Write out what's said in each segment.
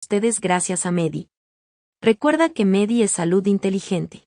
Ustedes gracias a Medi. Recuerda que Medi es salud inteligente.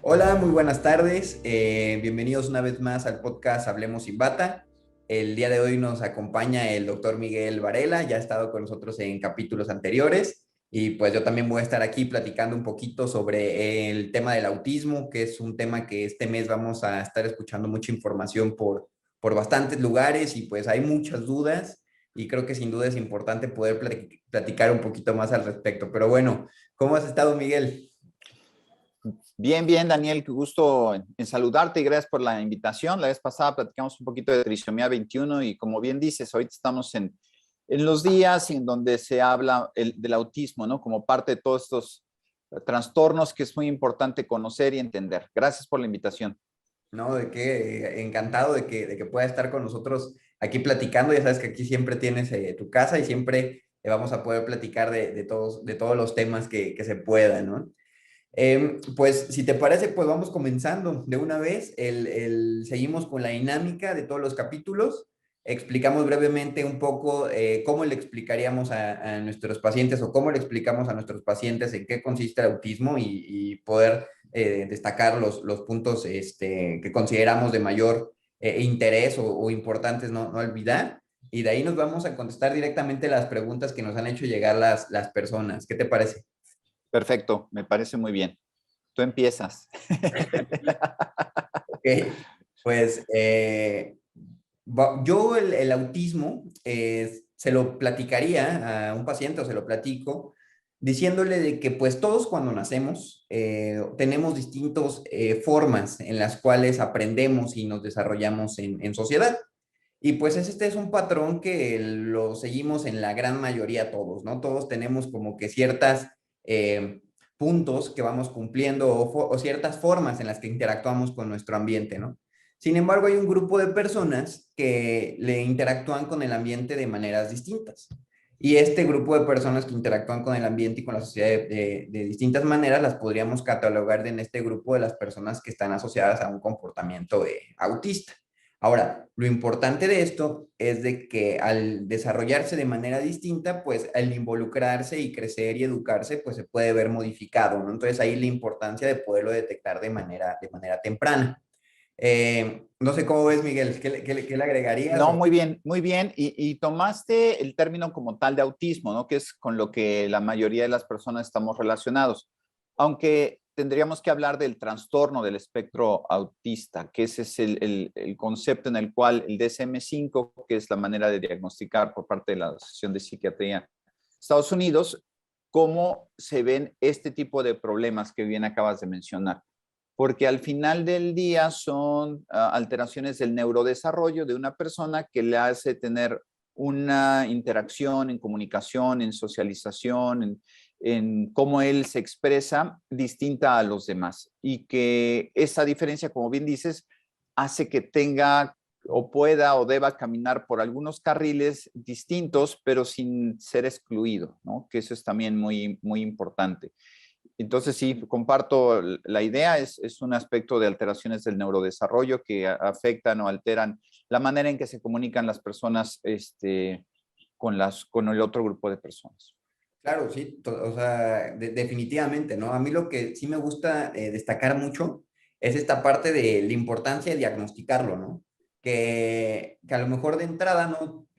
Hola, muy buenas tardes. Bienvenidos una vez más al podcast Hablemos sin Bata. El día de hoy nos acompaña el doctor Miguel Varela, ya ha estado con nosotros en capítulos anteriores y pues yo también voy a estar aquí platicando un poquito sobre el tema del autismo, que es un tema que este mes vamos a estar escuchando mucha información por bastantes lugares y pues hay muchas dudas y creo que sin duda es importante poder platicar un poquito más al respecto. Pero bueno, ¿cómo has estado, Miguel? Bien, bien, Daniel, qué gusto en saludarte y gracias por la invitación. La vez pasada platicamos un poquito de trisomía 21 y como bien dices, ahorita estamos en los días en donde se habla del autismo, ¿no? Como parte de todos estos trastornos que es muy importante conocer y entender. Gracias por la invitación. No, de que encantado de que pueda estar con nosotros aquí platicando. Ya sabes que aquí siempre tienes tu casa y siempre vamos a poder platicar de todos los temas que se puedan, ¿no? Pues si te parece, pues vamos comenzando de una vez. Seguimos con la dinámica de todos los capítulos. Explicamos brevemente un poco cómo le explicaríamos a nuestros pacientes o cómo le explicamos a nuestros pacientes en qué consiste el autismo y poder destacar los puntos que consideramos de mayor interés o importantes no olvidar. Y de ahí nos vamos a contestar directamente las preguntas que nos han hecho llegar las personas. ¿Qué te parece? Perfecto, me parece muy bien. Tú empiezas. Ok, pues yo el autismo se lo platicaría a un paciente o se lo platico diciéndole de que pues todos cuando nacemos tenemos distintas formas en las cuales aprendemos y nos desarrollamos en sociedad. Y pues este es un patrón que lo seguimos en la gran mayoría todos, ¿no? Todos tenemos como que ciertas puntos que vamos cumpliendo o ciertas formas en las que interactuamos con nuestro ambiente, ¿no? Sin embargo, hay un grupo de personas que le interactúan con el ambiente de maneras distintas. Y este grupo de personas que interactúan con el ambiente y con la sociedad de distintas maneras las podríamos catalogar en este grupo de las personas que están asociadas a un comportamiento autista. Ahora, lo importante de esto es de que al desarrollarse de manera distinta, pues al involucrarse y crecer y educarse, pues se puede ver modificado, ¿no? Entonces ahí la importancia de poderlo detectar de manera temprana. No sé cómo ves, Miguel, ¿qué le agregarías? No, muy bien, muy bien. Y tomaste el término como tal de autismo, ¿no? Que es con lo que la mayoría de las personas estamos relacionados. Aunque tendríamos que hablar del trastorno del espectro autista, que ese es el concepto en el cual el DSM-5, que es la manera de diagnosticar por parte de la Asociación de Psiquiatría de Estados Unidos, cómo se ven este tipo de problemas que bien acabas de mencionar, porque al final del día son alteraciones del neurodesarrollo de una persona que le hace tener una interacción en comunicación, en socialización, en cómo él se expresa distinta a los demás. Y que esa diferencia, como bien dices, hace que tenga o pueda o deba caminar por algunos carriles distintos, pero sin ser excluido, ¿no? Que eso es también muy, muy importante. Entonces, sí, comparto la idea, es un aspecto de alteraciones del neurodesarrollo que afectan o alteran la manera en que se comunican las personas con el otro grupo de personas. Claro, sí, o sea, definitivamente, ¿no? A mí lo que sí me gusta destacar mucho es esta parte de la importancia de diagnosticarlo, ¿no? Que a lo mejor de entrada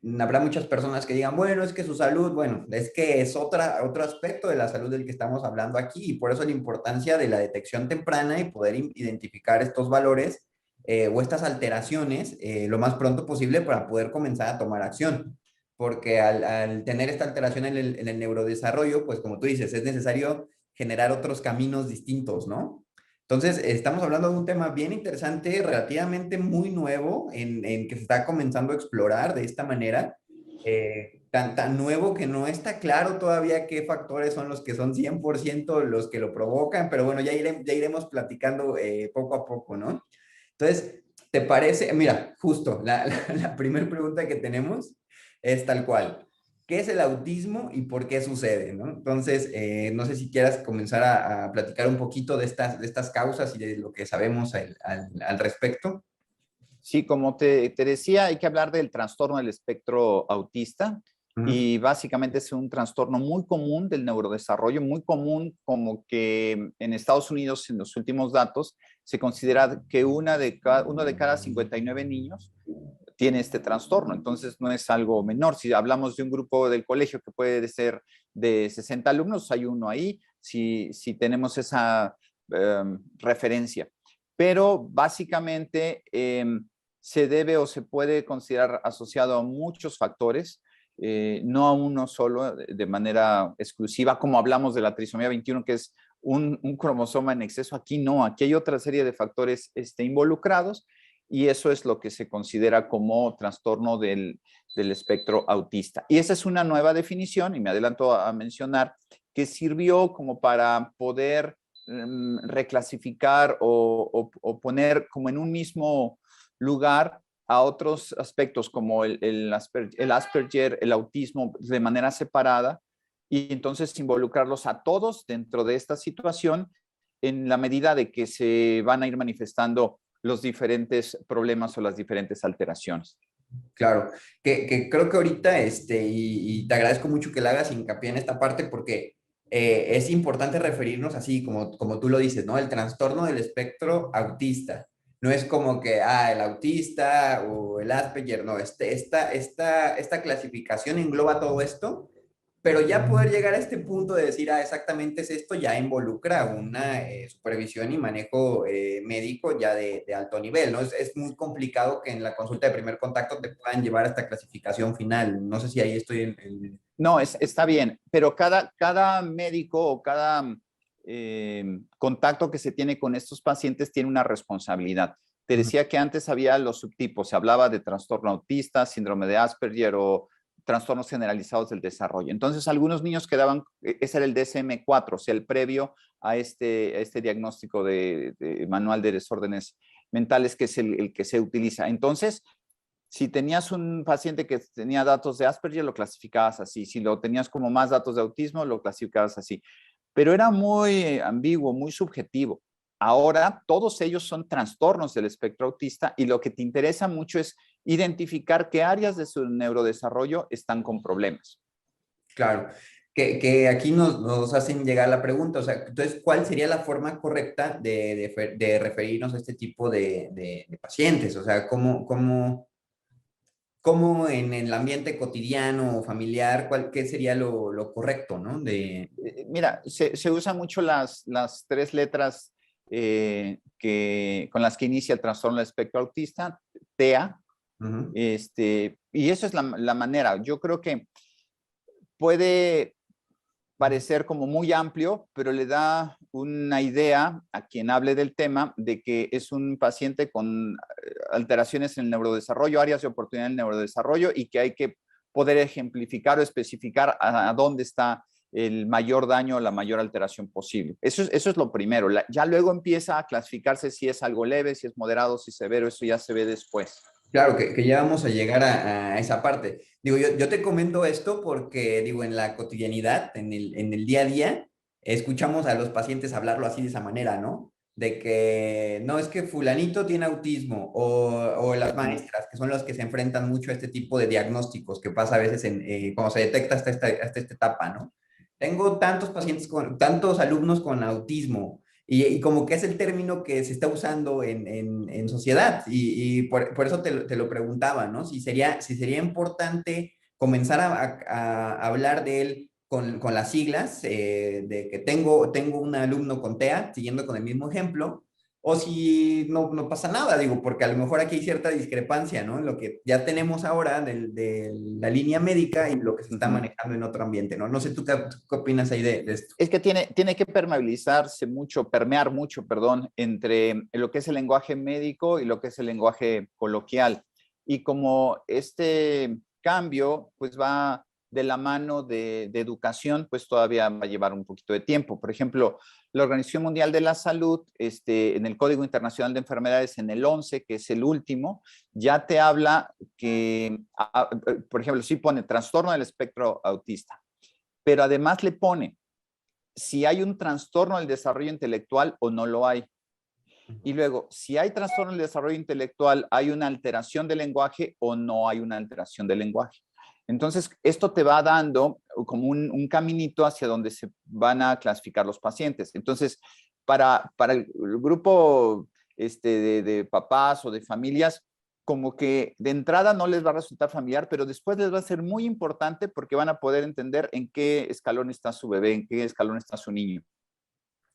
no habrá muchas personas que digan, bueno, es que su salud, bueno, es que es otro aspecto de la salud del que estamos hablando aquí y por eso la importancia de la detección temprana y poder identificar estos valores o estas alteraciones lo más pronto posible para poder comenzar a tomar acción porque al tener esta alteración en el neurodesarrollo, pues como tú dices, es necesario generar otros caminos distintos, ¿no? Entonces, estamos hablando de un tema bien interesante, relativamente muy nuevo, en que se está comenzando a explorar de esta manera, tan nuevo que no está claro todavía qué factores son los que son 100% los que lo provocan, pero bueno, ya iremos platicando poco a poco, ¿no? Entonces, ¿te parece? Mira, justo, la primera pregunta que tenemos es tal cual. qué es el autismo y por qué sucede, ¿no? Entonces, no sé si quieras comenzar a platicar un poquito de estas causas y de lo que sabemos al respecto. Sí, como te decía, hay que hablar del trastorno del espectro autista Ujú. y básicamente es un trastorno muy común del neurodesarrollo, muy común, como que en Estados Unidos, en los últimos datos, se considera que uno de cada 59 niños tiene este trastorno, entonces no es algo menor. Si hablamos de un grupo del colegio que puede ser de 60 alumnos, hay uno ahí, si tenemos esa referencia. Pero básicamente se debe o se puede considerar asociado a muchos factores, no a uno solo de manera exclusiva, como hablamos de la trisomía 21, que es un cromosoma en exceso. Aquí no, aquí hay otra serie de factores involucrados y eso es lo que se considera como trastorno del espectro autista. Y esa es una nueva definición, y me adelanto a mencionar, que sirvió como para poder reclasificar o poner como en un mismo lugar a otros aspectos como el Asperger, el autismo de manera separada, y entonces involucrarlos a todos dentro de esta situación en la medida de que se van a ir manifestando los diferentes problemas o las diferentes alteraciones. Claro, que creo que ahorita, y te agradezco mucho que le hagas hincapié en esta parte porque es importante referirnos así, como tú lo dices, ¿no? El trastorno del espectro autista. No es como que, el autista o el Asperger, no, esta clasificación engloba todo esto, pero ya poder llegar a este punto de decir, exactamente es esto, ya involucra una supervisión y manejo médico ya de alto nivel, ¿no? Es muy complicado que en la consulta de primer contacto te puedan llevar a esta clasificación final. No sé si ahí estoy No, está bien, pero cada médico o cada contacto que se tiene con estos pacientes tiene una responsabilidad. Te Ujú. decía que antes había los subtipos, se hablaba de trastorno autista, síndrome de Asperger o trastornos generalizados del desarrollo. Entonces, algunos niños quedaban, ese era el DSM-4, o sea, el previo a este diagnóstico de manual de desórdenes mentales, que es el que se utiliza. Entonces, si tenías un paciente que tenía datos de Asperger, lo clasificabas así. Si lo tenías como más datos de autismo, lo clasificabas así. Pero era muy ambiguo, muy subjetivo. Ahora todos ellos son trastornos del espectro autista y lo que te interesa mucho es identificar qué áreas de su neurodesarrollo están con problemas. Claro, que aquí nos hacen llegar la pregunta, o sea, entonces, ¿cuál sería la forma correcta de referirnos a este tipo de pacientes? O sea, ¿cómo en el ambiente cotidiano o familiar, qué sería lo correcto, ¿no? Mira, se usan mucho las tres letras con las que inicia el trastorno del espectro autista, TEA, Ujú. y eso es la manera. Yo creo que puede parecer como muy amplio, pero le da una idea a quien hable del tema de que es un paciente con alteraciones en el neurodesarrollo, áreas de oportunidad en el neurodesarrollo y que hay que poder ejemplificar o especificar a dónde está el mayor daño o la mayor alteración posible. Eso es lo primero. Ya luego empieza a clasificarse si es algo leve, si es moderado, si es severo, eso ya se ve después. Claro, que ya vamos a llegar a esa parte. Digo, yo te comento esto porque, digo, en la cotidianidad, en el día a día, escuchamos a los pacientes hablarlo así de esa manera, ¿no? De que no es que fulanito tiene autismo o las maestras, que son los que se enfrentan mucho a este tipo de diagnósticos que pasa a veces cuando se detecta hasta esta etapa, ¿no? Tengo tantos pacientes tantos alumnos con autismo. Y como que es el término que se está usando en sociedad. Y por eso te lo preguntaba, ¿no? Si sería importante comenzar a hablar de él con las siglas, de que tengo un alumno con TEA, siguiendo con el mismo ejemplo, o si no pasa nada, digo, porque a lo mejor aquí hay cierta discrepancia, ¿no? En lo que ya tenemos ahora de la línea médica y lo que se está Ujú. manejando en otro ambiente, ¿no? No sé tú qué opinas ahí de esto. Es que tiene que permear mucho, perdón, entre lo que es el lenguaje médico y lo que es el lenguaje coloquial. Y como este cambio, pues va de la mano de educación, pues todavía va a llevar un poquito de tiempo. Por ejemplo, la Organización Mundial de la Salud, en el Código Internacional de Enfermedades, en el 11, que es el último, ya te habla que, por ejemplo, sí pone trastorno del espectro autista, pero además le pone si hay un trastorno del desarrollo intelectual o no lo hay. Y luego, si hay trastorno del desarrollo intelectual, ¿hay una alteración del lenguaje o no hay una alteración del lenguaje? Entonces, esto te va dando como un caminito hacia donde se van a clasificar los pacientes. Entonces, para el grupo de papás o de familias, como que de entrada no les va a resultar familiar, pero después les va a ser muy importante porque van a poder entender en qué escalón está su bebé, en qué escalón está su niño.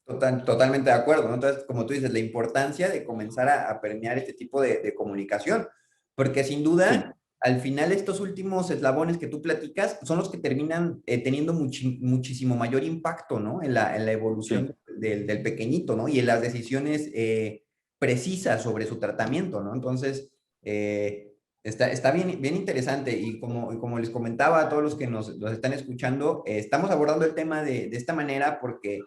Totalmente de acuerdo, ¿no? Entonces, como tú dices, la importancia de comenzar a permear este tipo de comunicación, porque sin Sí, duda, al final estos últimos eslabones que tú platicas son los que terminan teniendo muchísimo mayor impacto, ¿no? En la sí. evolución del pequeñito, ¿no? Y en las decisiones precisas sobre su tratamiento, ¿no? Entonces, está bien interesante y como les comentaba a todos los que nos están escuchando, estamos abordando el tema de esta manera porque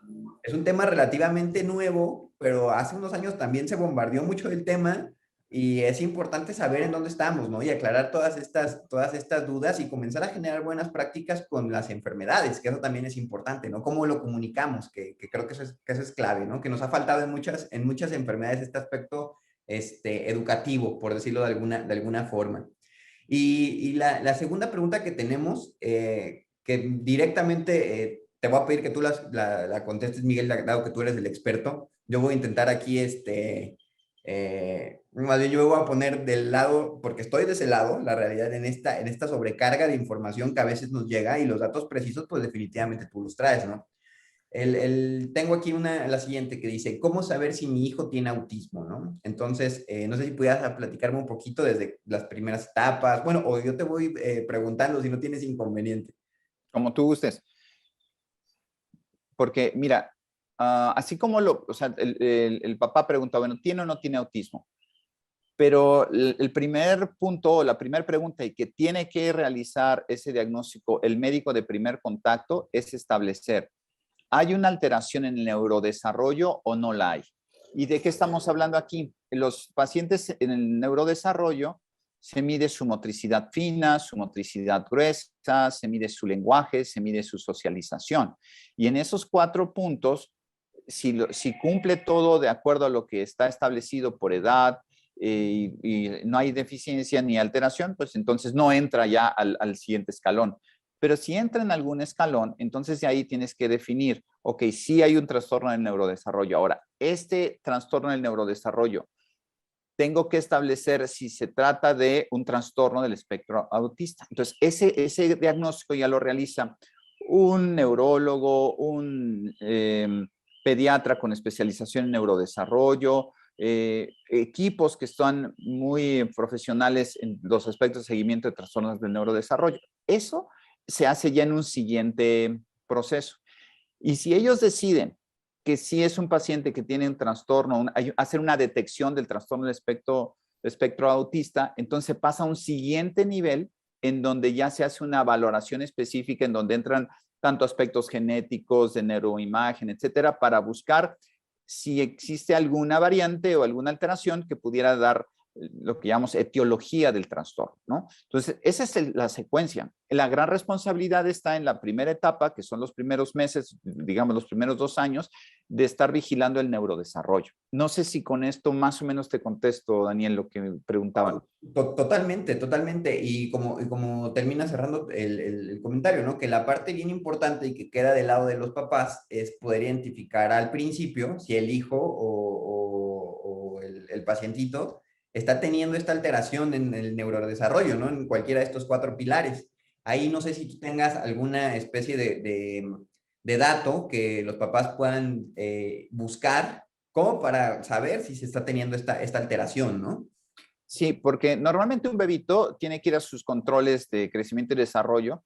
es un tema relativamente nuevo, pero hace unos años también se bombardeó mucho del tema y es importante saber en dónde estamos, ¿no? Y aclarar todas estas dudas y comenzar a generar buenas prácticas con las enfermedades, que eso también es importante, ¿no? Cómo lo comunicamos, que creo que eso es clave, ¿no? Que nos ha faltado en muchas enfermedades este aspecto educativo, por decirlo de alguna forma. Y la segunda pregunta que tenemos, que directamente te voy a pedir que tú la contestes, Miguel, dado que tú eres el experto. Yo voy a intentar aquí, más bien yo me voy a poner del lado, porque estoy de ese lado, la realidad en esta sobrecarga de información que a veces nos llega y los datos precisos, pues definitivamente tú los traes, ¿no? Tengo aquí la siguiente que dice, ¿cómo saber si mi hijo tiene autismo, no? Entonces, no sé si pudieras platicarme un poquito desde las primeras etapas, bueno, o yo te voy preguntando si no tienes inconveniente. Como tú gustes. Porque, mira, así como o sea, el papá pregunta, bueno, ¿tiene o no tiene autismo? Pero el primer punto o la primera pregunta y que tiene que realizar ese diagnóstico el médico de primer contacto es establecer, ¿hay una alteración en el neurodesarrollo o no la hay? ¿Y de qué estamos hablando aquí? Los pacientes en el neurodesarrollo se mide su motricidad fina, su motricidad gruesa, se mide su lenguaje, se mide su socialización. Y en esos 4 puntos, si cumple todo de acuerdo a lo que está establecido por edad y no hay deficiencia ni alteración, pues entonces no entra ya al siguiente escalón. Pero si entra en algún escalón, entonces de ahí tienes que definir, ok, sí hay un trastorno del neurodesarrollo. Ahora, este trastorno del neurodesarrollo, tengo que establecer si se trata de un trastorno del espectro autista. Entonces, ese diagnóstico ya lo realiza un neurólogo, un pediatra con especialización en neurodesarrollo, equipos que están muy profesionales en los aspectos de seguimiento de trastornos del neurodesarrollo. Eso se hace ya en un siguiente proceso. Y si ellos deciden que sí es un paciente que tiene un trastorno, hacer una detección del trastorno del espectro autista, entonces pasa a un siguiente nivel en donde ya se hace una valoración específica, en donde entran tanto aspectos genéticos, de neuroimagen, etcétera, para buscar si existe alguna variante o alguna alteración que pudiera dar lo que llamamos etiología del trastorno, ¿no? Entonces, esa es la secuencia. La gran responsabilidad está en la primera etapa, que son los primeros meses, digamos los primeros 2 años, de estar vigilando el neurodesarrollo. No sé si con esto más o menos te contesto, Daniel, lo que me preguntaban. Totalmente, totalmente. Y como termina cerrando el comentario, ¿no? Que la parte bien importante y que queda del lado de los papás es poder identificar al principio si el hijo o el pacientito está teniendo esta alteración en el neurodesarrollo, ¿no? En cualquiera de estos 4 pilares. Ahí no sé si tú tengas alguna especie de dato que los papás puedan buscar como para saber si se está teniendo esta alteración, ¿no? Sí, porque normalmente un bebito tiene que ir a sus controles de crecimiento y desarrollo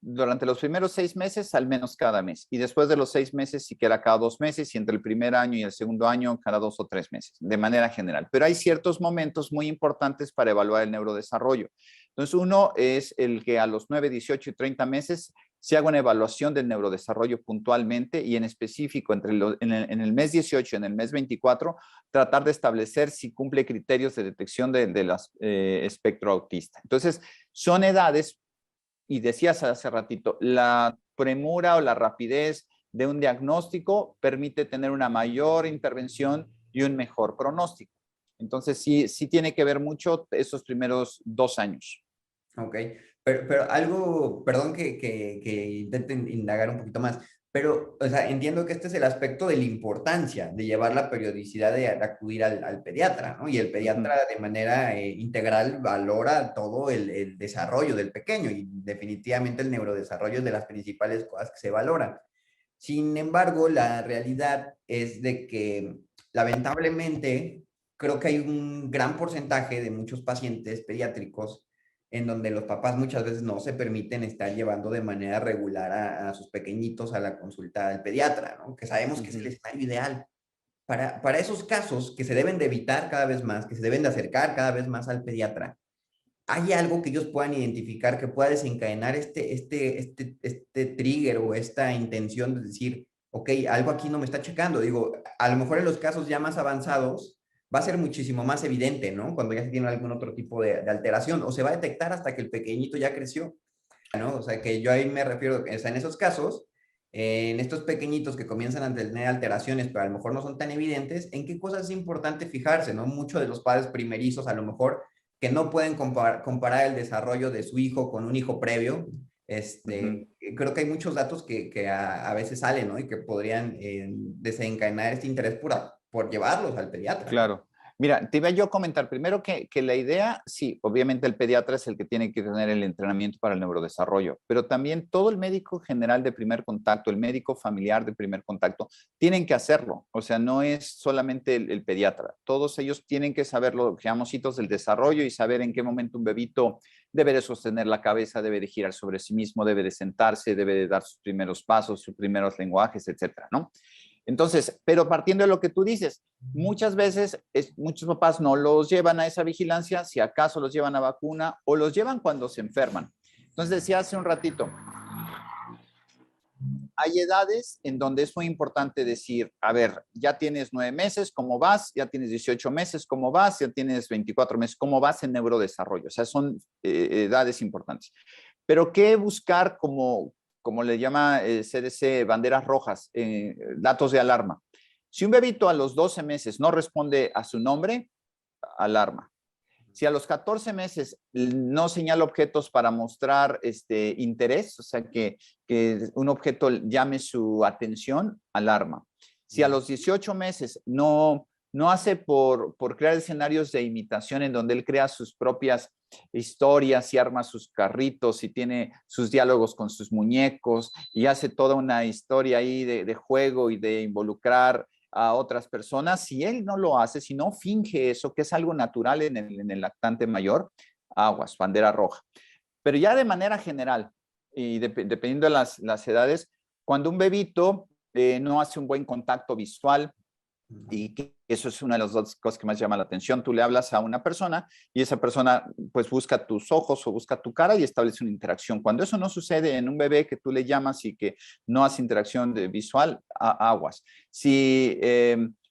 durante los primeros 6 meses, al menos cada mes. Y después de los 6 meses, siquiera cada 2 meses, y entre el primer año y el segundo año, cada 2 o 3 meses, de manera general. Pero hay ciertos momentos muy importantes para evaluar el neurodesarrollo. Entonces, uno es el que a los 9, 18 y 30 meses se haga una evaluación del neurodesarrollo puntualmente y en específico en el mes 18 y en el mes 24, tratar de establecer si cumple criterios de detección de las espectro autista. Entonces, son edades, y decías hace ratito, la premura o la rapidez de un diagnóstico permite tener una mayor intervención y un mejor pronóstico. Entonces, sí tiene que ver mucho esos primeros 2 años. Ok, pero algo, perdón que intente indagar un poquito más, pero, o sea, entiendo que este es el aspecto de la importancia de llevar la periodicidad de acudir al pediatra, ¿no? Y el pediatra de manera integral valora todo el desarrollo del pequeño y definitivamente el neurodesarrollo es de las principales cosas que se valoran. Sin embargo, la realidad es de que lamentablemente creo que hay un gran porcentaje de muchos pacientes pediátricos en donde los papás muchas veces no se permiten estar llevando de manera regular a sus pequeñitos a la consulta del pediatra, ¿no? Que sabemos que es el escenario ideal. Para esos casos que se deben de evitar cada vez más, que se deben de acercar cada vez más al pediatra, ¿hay algo que ellos puedan identificar que pueda desencadenar este trigger o esta intención de decir, ok, algo aquí no me está checando? Digo, a lo mejor en los casos ya más avanzados va a ser muchísimo más evidente, ¿no? Cuando ya se tiene algún otro tipo de alteración o se va a detectar hasta que el pequeñito ya creció, ¿no? O sea, que yo ahí me refiero, o sea, en esos casos, en estos pequeñitos que comienzan a tener alteraciones, pero a lo mejor no son tan evidentes, ¿en qué cosas es importante fijarse, no? Muchos de los padres primerizos a lo mejor que no pueden comparar el desarrollo de su hijo con un hijo previo. Creo que hay muchos datos que a veces salen, ¿no? Y que podrían desencadenar este interés por llevarlos al pediatra. Claro. Mira, te iba yo a comentar primero que la idea, sí, obviamente el pediatra es el que tiene que tener el entrenamiento para el neurodesarrollo, pero también todo el médico general de primer contacto, el médico familiar de primer contacto, tienen que hacerlo. O sea, no es solamente el pediatra. Todos ellos tienen que saber lo que llamamos hitos del desarrollo y saber en qué momento un bebito debe de sostener la cabeza, debe de girar sobre sí mismo, debe de sentarse, debe de dar sus primeros pasos, sus primeros lenguajes, etcétera, ¿no? Entonces, pero partiendo de lo que tú dices, muchas veces muchos papás no los llevan a esa vigilancia, si acaso los llevan a vacuna o los llevan cuando se enferman. Entonces decía hace un ratito, hay edades en donde es muy importante decir, a ver, ya tienes 9 meses, ¿cómo vas? Ya tienes 18 meses, ¿cómo vas? Ya tienes 24 meses, ¿cómo vas en neurodesarrollo? O sea, son edades importantes. Pero ¿qué buscar como le llama CDC, banderas rojas, datos de alarma? Si un bebito a los 12 meses no responde a su nombre, alarma. Si a los 14 meses no señala objetos para mostrar interés, o sea, que un objeto llame su atención, alarma. Si a los 18 meses no hace por crear escenarios de imitación en donde él crea sus propias historias y arma sus carritos y tiene sus diálogos con sus muñecos y hace toda una historia ahí de juego y de involucrar a otras personas, si él no lo hace, si no finge eso, que es algo natural en el lactante mayor, aguas, bandera roja. Pero ya de manera general, y dependiendo de las edades, cuando un bebito no hace un buen contacto visual, y que eso es una de las dos cosas que más llama la atención. Tú le hablas a una persona y esa persona pues busca tus ojos o busca tu cara y establece una interacción. Cuando eso no sucede en un bebé que tú le llamas y que no hace interacción visual, aguas. Si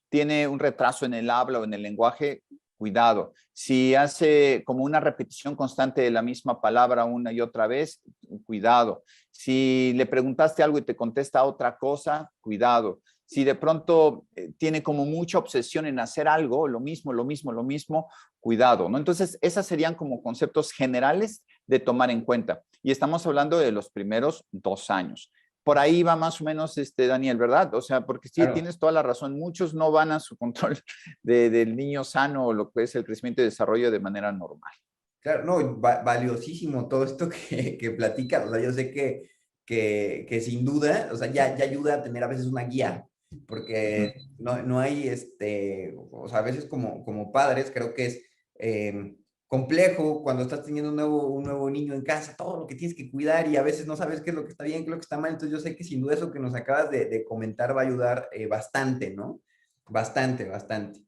tiene un retraso en el habla o en el lenguaje, cuidado. Si hace como una repetición constante de la misma palabra una y otra vez, cuidado. Si le preguntaste algo y te contesta otra cosa, cuidado. Si de pronto tiene como mucha obsesión en hacer algo, lo mismo, cuidado, ¿no? Entonces, esas serían como conceptos generales de tomar en cuenta. Y estamos hablando de los primeros 2 años. Por ahí va más o menos, Daniel, ¿verdad? O sea, porque sí, Claro. tienes toda la razón. Muchos no van a su control del niño sano o lo que es el crecimiento y desarrollo de manera normal. Claro, no, valiosísimo todo esto que platicas. O sea, yo sé que sin duda, o sea, ya ayuda a tener a veces una guía, porque no hay, o sea, a veces como padres creo que es complejo cuando estás teniendo un nuevo niño en casa, todo lo que tienes que cuidar y a veces no sabes qué es lo que está bien, qué es lo que está mal. Entonces yo sé que sin duda eso que nos acabas de comentar va a ayudar bastante, ¿no? Bastante, bastante.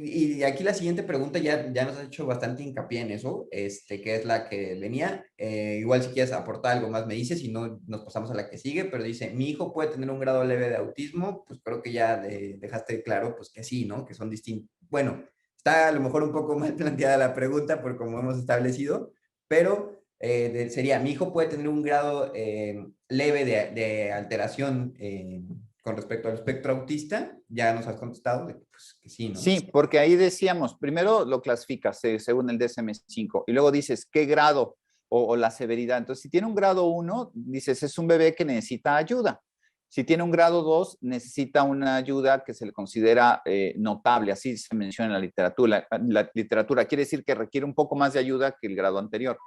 Y aquí la siguiente pregunta ya nos ha hecho bastante hincapié en eso, que es la que venía. Igual si quieres aportar algo más me dices, si no nos pasamos a la que sigue, pero dice, mi hijo puede tener un grado leve de autismo, pues creo que ya dejaste claro pues que sí, ¿no? Que son distintos. Bueno, está a lo mejor un poco mal planteada la pregunta por como hemos establecido, pero sería, mi hijo puede tener un grado leve de alteración con respecto al espectro autista, ya nos has contestado pues, que sí, ¿no? Sí, porque ahí decíamos, primero lo clasificas según el DSM-5 y luego dices qué grado o la severidad. Entonces, si tiene un grado 1, dices es un bebé que necesita ayuda. Si tiene un grado 2, necesita una ayuda que se le considera notable, así se menciona en la literatura. La literatura quiere decir que requiere un poco más de ayuda que el grado anterior.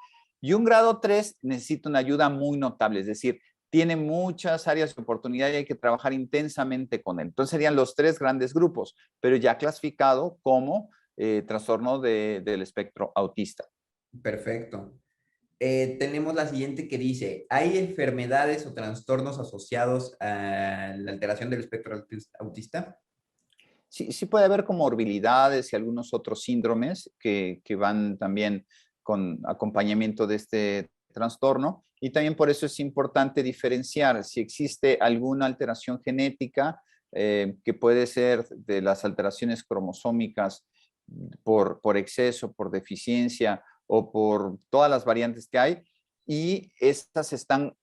Y un grado 3 necesita una ayuda muy notable, es decir, tiene muchas áreas de oportunidad y hay que trabajar intensamente con él. Entonces serían los 3 grandes grupos, pero ya clasificado como trastorno del espectro autista. Perfecto. Tenemos la siguiente que dice, ¿hay enfermedades o trastornos asociados a la alteración del espectro autista? Sí, sí puede haber comorbilidades y algunos otros síndromes que van también con acompañamiento de este trastorno y también por eso es importante diferenciar si existe alguna alteración genética que puede ser de las alteraciones cromosómicas por exceso, por deficiencia o por todas las variantes que hay y estas están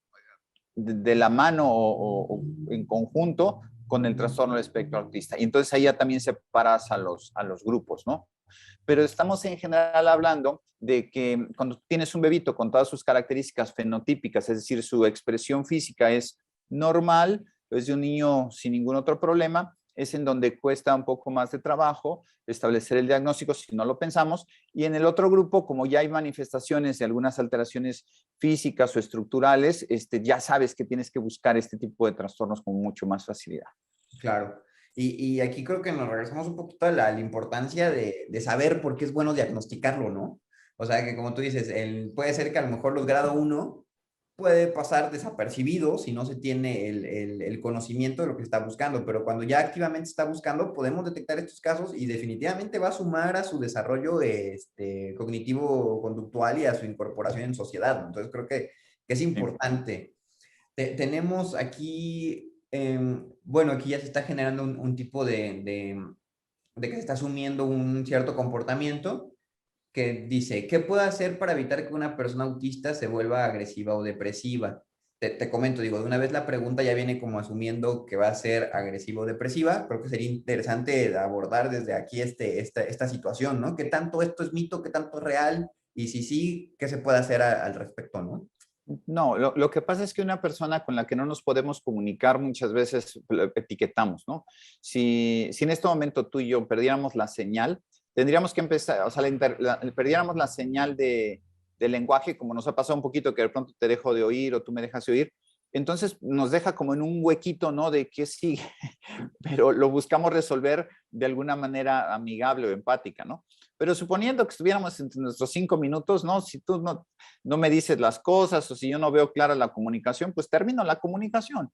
de la mano o en conjunto con el trastorno del espectro autista. Y entonces ahí ya también separas a los grupos, ¿no? Pero estamos en general hablando de que cuando tienes un bebito con todas sus características fenotípicas, es decir, su expresión física es normal, es de un niño sin ningún otro problema, es en donde cuesta un poco más de trabajo establecer el diagnóstico si no lo pensamos. Y en el otro grupo, como ya hay manifestaciones de algunas alteraciones físicas o estructurales, ya sabes que tienes que buscar este tipo de trastornos con mucho más facilidad. Claro. Y aquí creo que nos regresamos un poquito a la importancia de saber por qué es bueno diagnosticarlo, ¿no? O sea, que como tú dices, puede ser que a lo mejor los grado uno puede pasar desapercibido si no se tiene el conocimiento de lo que se está buscando, pero cuando ya activamente se está buscando, podemos detectar estos casos y definitivamente va a sumar a su desarrollo cognitivo-conductual y a su incorporación en sociedad. Entonces creo que es importante. Tenemos aquí, bueno, aquí ya se está generando un tipo de que se está asumiendo un cierto comportamiento que dice, ¿qué puedo hacer para evitar que una persona autista se vuelva agresiva o depresiva? Te comento, digo, de una vez la pregunta ya viene como asumiendo que va a ser agresiva o depresiva. Creo que sería interesante abordar desde aquí esta situación, ¿no? ¿Qué tanto esto es mito, qué tanto es real? Y si sí, ¿qué se puede hacer al respecto, no? No, lo que pasa es que una persona con la que no nos podemos comunicar muchas veces etiquetamos, ¿no? Si en este momento tú y yo perdiéramos la señal, tendríamos que empezar, o sea, perdiéramos la señal de lenguaje, como nos ha pasado un poquito que de pronto te dejo de oír o tú me dejas de oír, entonces nos deja como en un huequito, ¿no? De qué sigue, pero lo buscamos resolver de alguna manera amigable o empática, ¿no? Pero suponiendo que estuviéramos entre nuestros 5 minutos, ¿no? Si tú no me dices las cosas o si yo no veo clara la comunicación, pues termino la comunicación.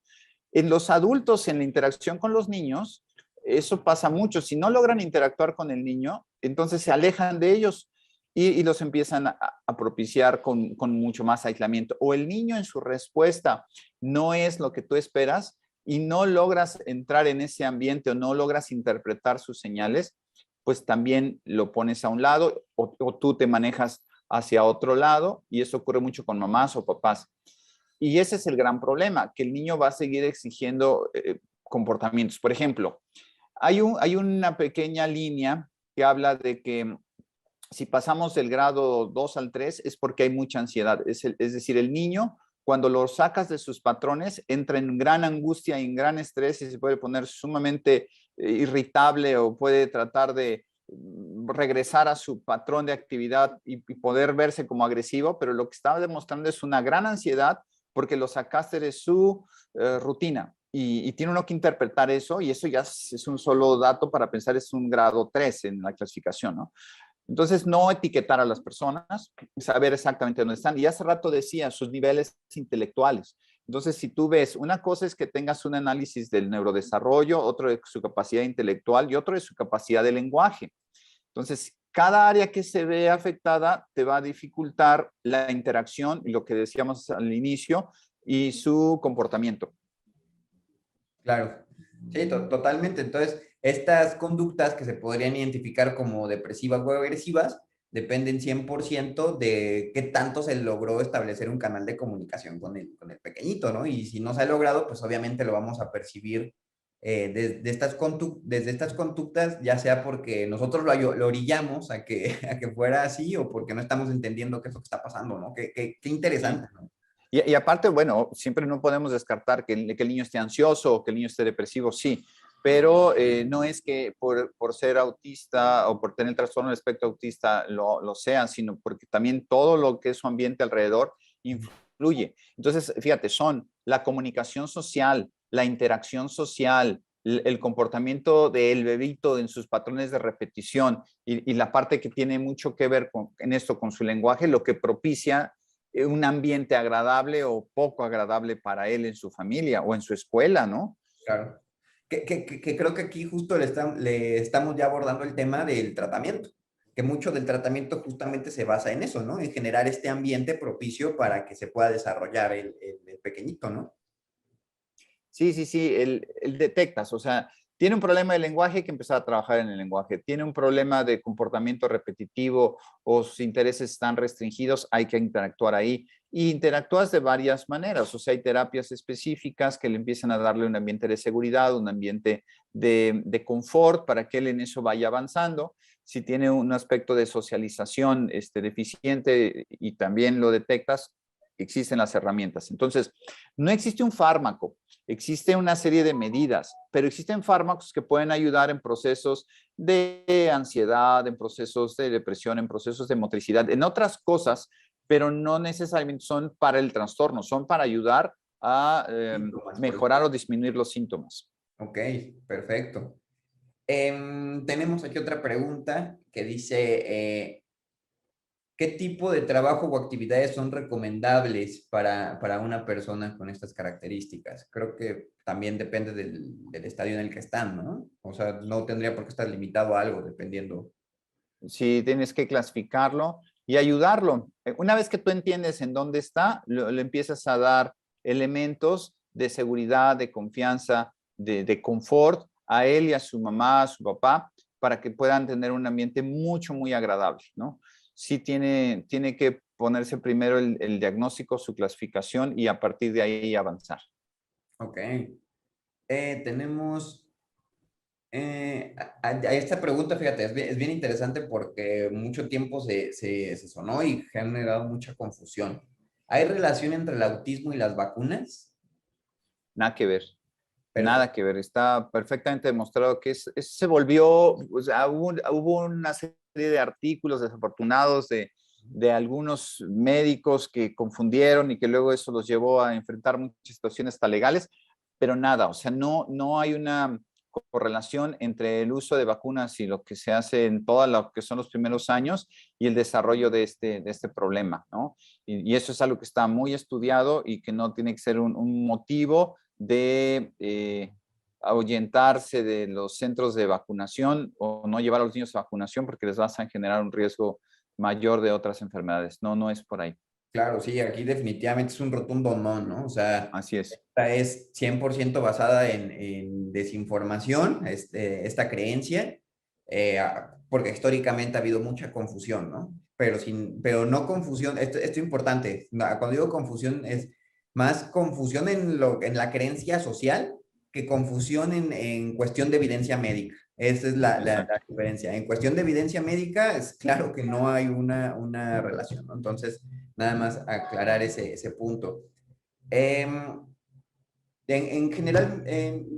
En los adultos, en la interacción con los niños, eso pasa mucho. Si no logran interactuar con el niño, entonces se alejan de ellos y los empiezan a propiciar con mucho más aislamiento. O el niño en su respuesta no es lo que tú esperas y no logras entrar en ese ambiente o no logras interpretar sus señales, pues también lo pones a un lado o tú te manejas hacia otro lado y eso ocurre mucho con mamás o papás. Y ese es el gran problema, que el niño va a seguir exigiendo comportamientos. Por ejemplo, hay una pequeña línea que habla de que si pasamos del grado 2 al 3 es porque hay mucha ansiedad. Es decir, el niño, cuando lo sacas de sus patrones, entra en gran angustia y en gran estrés y se puede poner sumamente irritable o puede tratar de regresar a su patrón de actividad y poder verse como agresivo, pero lo que está demostrando es una gran ansiedad porque lo sacaste de su rutina. Y tiene uno que interpretar eso, y eso ya es un solo dato para pensar, es un grado 3 en la clasificación, ¿no? Entonces, no etiquetar a las personas, saber exactamente dónde están. Y hace rato decía, sus niveles intelectuales. Entonces, si tú ves, una cosa es que tengas un análisis del neurodesarrollo, otro de su capacidad intelectual y otro de su capacidad de lenguaje. Entonces, cada área que se ve afectada te va a dificultar la interacción, lo que decíamos al inicio, y su comportamiento. Claro, sí, totalmente. Entonces, estas conductas que se podrían identificar como depresivas o agresivas dependen 100% de qué tanto se logró establecer un canal de comunicación con el pequeñito, ¿no? Y si no se ha logrado, pues obviamente lo vamos a percibir desde estas conductas, ya sea porque nosotros lo orillamos a que fuera así o porque no estamos entendiendo qué es lo que está pasando, ¿no? Qué Sí. interesante, ¿no? Y aparte, bueno, siempre no podemos descartar que el niño esté ansioso o que el niño esté depresivo, sí, pero no es que por ser autista o por tener el trastorno del espectro autista lo sean, sino porque también todo lo que es su ambiente alrededor influye. Entonces, fíjate, son la comunicación social, la interacción social, el comportamiento del bebito en sus patrones de repetición y la parte que tiene mucho que ver en esto con su lenguaje, lo que propicia un ambiente agradable o poco agradable para él en su familia o en su escuela, ¿no? Claro. Que creo que aquí justo le estamos ya abordando el tema del tratamiento, que mucho del tratamiento justamente se basa en eso, ¿no? En generar este ambiente propicio para que se pueda desarrollar el pequeñito, ¿no? Sí, sí, sí, el detectas, o sea, tiene un problema de lenguaje, hay que empezar a trabajar en el lenguaje. Tiene un problema de comportamiento repetitivo o sus intereses están restringidos, hay que interactuar ahí. Y interactúas de varias maneras, o sea, hay terapias específicas que le empiezan a darle un ambiente de seguridad, un ambiente de confort para que él en eso vaya avanzando. Si tiene un aspecto de socialización deficiente y también lo detectas, existen las herramientas. Entonces, no existe un fármaco. Existe una serie de medidas, pero existen fármacos que pueden ayudar en procesos de ansiedad, en procesos de depresión, en procesos de motricidad, en otras cosas, pero no necesariamente son para el trastorno, son para ayudar a Síntomas, por mejorar ejemplo. o disminuir los síntomas. Ok, perfecto. Tenemos aquí otra pregunta que dice, ¿qué tipo de trabajo o actividades son recomendables para una persona con estas características? Creo que también depende del estadio en el que están, ¿no? O sea, no tendría por qué estar limitado a algo, dependiendo. Si tienes que clasificarlo y ayudarlo. Una vez que tú entiendes en dónde está, le empiezas a dar elementos de seguridad, de confianza, de confort a él y a su mamá, a su papá, para que puedan tener un ambiente mucho, muy agradable, ¿no? Sí tiene que ponerse primero el diagnóstico, su clasificación y a partir de ahí avanzar. Ok. Tenemos a esta pregunta, fíjate, es bien interesante porque mucho tiempo se sonó y ha generado mucha confusión. ¿Hay relación entre el autismo y las vacunas? Nada que ver. Nada Perfecto. que ver, está perfectamente demostrado que se volvió, o sea, hubo una serie de artículos desafortunados de algunos médicos que confundieron y que luego eso los llevó a enfrentar muchas situaciones hasta legales, pero nada, o sea, no hay una correlación entre el uso de vacunas y lo que se hace en todo lo que son los primeros años y el desarrollo de este problema, ¿no? Y eso es algo que está muy estudiado y que no tiene que ser un motivo de ahuyentarse de los centros de vacunación o no llevar a los niños a vacunación porque les vas a generar un riesgo mayor de otras enfermedades. No es por ahí. Claro, sí, aquí definitivamente es un rotundo no, ¿no? O sea, Así es. esta es 100% basada en desinformación, esta creencia, porque históricamente ha habido mucha confusión, ¿no? Pero no confusión, esto es importante, cuando digo confusión es más confusión en la creencia social que confusión en cuestión de evidencia médica. Esa es la Exacto. diferencia. En cuestión de evidencia médica, es claro que no hay una relación, ¿no? Entonces, nada más aclarar ese punto. En general,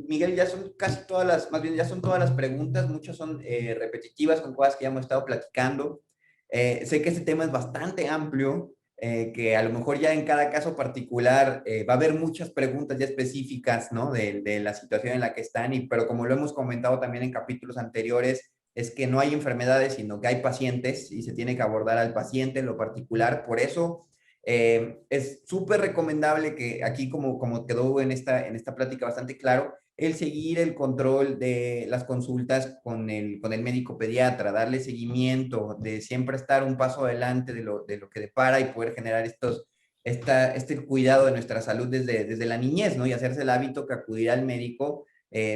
Miguel, ya son casi todas más bien ya son todas las preguntas, muchas son repetitivas con cosas que ya hemos estado platicando. Sé que este tema es bastante amplio, que a lo mejor ya en cada caso particular va a haber muchas preguntas ya específicas, ¿no? De la situación en la que están, pero como lo hemos comentado también en capítulos anteriores, es que no hay enfermedades, sino que hay pacientes y se tiene que abordar al paciente en lo particular. Por eso Es súper recomendable que aquí, como quedó en esta plática bastante claro, el seguir el control de las consultas con el médico pediatra, darle seguimiento, de siempre estar un paso adelante de lo que depara y poder generar este cuidado de nuestra salud desde la niñez, ¿no? Y hacerse el hábito que acudir al médico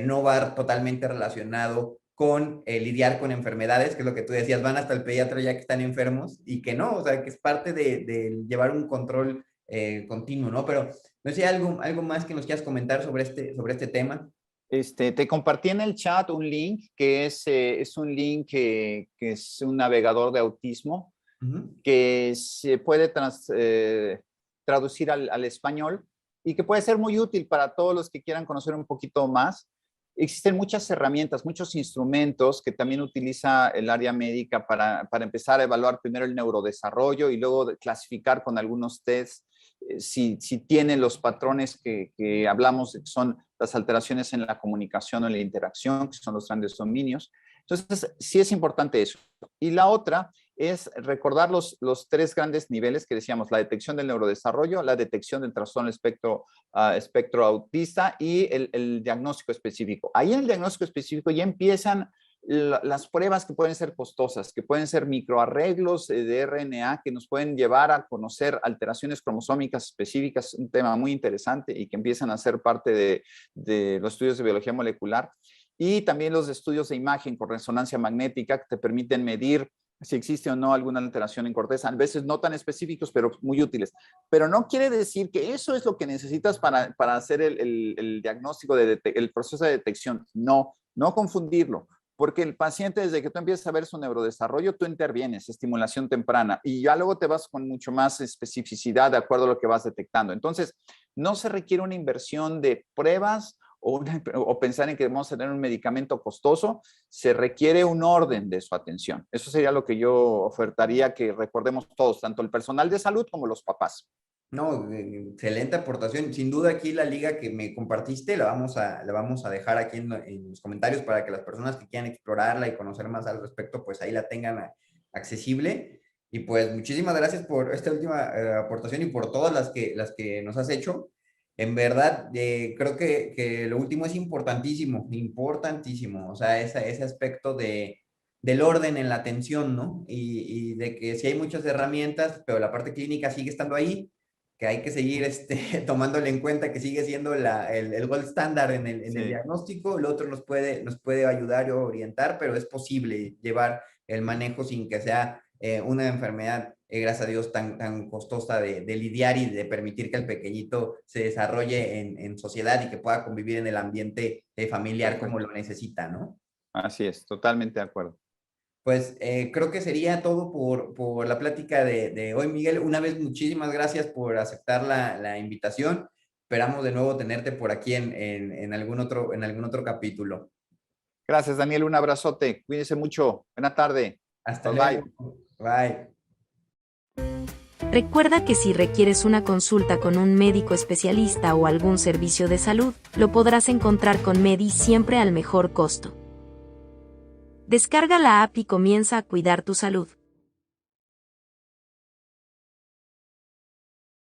no va totalmente relacionado con lidiar con enfermedades, que es lo que tú decías, van hasta el pediatra ya que están enfermos y que no, o sea, que es parte de llevar un control continuo, ¿no? Pero no sé, algo más que nos quieras comentar sobre este tema. Te compartí en el chat un link que es un link que es un navegador de autismo que se puede traducir al español y que puede ser muy útil para todos los que quieran conocer un poquito más. Existen muchas herramientas, muchos instrumentos que también utiliza el área médica para empezar a evaluar primero el neurodesarrollo y luego clasificar con algunos tests si tienen los patrones que hablamos, que son las alteraciones en la comunicación o en la interacción, que son los grandes dominios. Entonces, sí es importante eso. Y la otra es recordar los tres grandes niveles que decíamos, la detección del neurodesarrollo, la detección del trastorno espectro autista y el diagnóstico específico. Ahí en el diagnóstico específico ya empiezan las pruebas que pueden ser costosas, que pueden ser microarreglos de RNA que nos pueden llevar a conocer alteraciones cromosómicas específicas, un tema muy interesante y que empiezan a ser parte de los estudios de biología molecular. Y también los estudios de imagen con resonancia magnética que te permiten medir si existe o no alguna alteración en corteza, a veces no tan específicos, pero muy útiles. Pero no quiere decir que eso es lo que necesitas para hacer el diagnóstico, el proceso de detección. No confundirlo. Porque el paciente, desde que tú empiezas a ver su neurodesarrollo, tú intervienes, estimulación temprana, y ya luego te vas con mucho más especificidad de acuerdo a lo que vas detectando. Entonces, no se requiere una inversión de pruebas o pensar en que debemos tener un medicamento costoso, se requiere un orden de su atención. Eso sería lo que yo ofertaría que recordemos todos, tanto el personal de salud como los papás. No, excelente aportación. Sin duda aquí la liga que me compartiste la vamos a dejar aquí en los comentarios para que las personas que quieran explorarla y conocer más al respecto, pues ahí la tengan accesible. Y pues muchísimas gracias por esta última aportación y por todas las que nos has hecho. En verdad, creo que lo último es importantísimo, importantísimo. O sea, ese aspecto del orden en la atención, ¿no? Y de que sí hay muchas herramientas, pero la parte clínica sigue estando ahí, que hay que seguir tomándole en cuenta que sigue siendo el gold standard en el diagnóstico. El otro nos puede ayudar o orientar, pero es posible llevar el manejo sin que sea una enfermedad, gracias a Dios, tan costosa de lidiar y de permitir que el pequeñito se desarrolle en sociedad y que pueda convivir en el ambiente familiar como lo necesita, ¿no? Así es, totalmente de acuerdo. Pues creo que sería todo por la plática de hoy, Miguel. Una vez, muchísimas gracias por aceptar la invitación. Esperamos de nuevo tenerte por aquí en algún otro capítulo. Gracias, Daniel. Un abrazote. Cuídense mucho. Buena tarde. Hasta luego. Bye. Recuerda que si requieres una consulta con un médico especialista o algún servicio de salud, lo podrás encontrar con Medi siempre al mejor costo. Descarga la app y comienza a cuidar tu salud.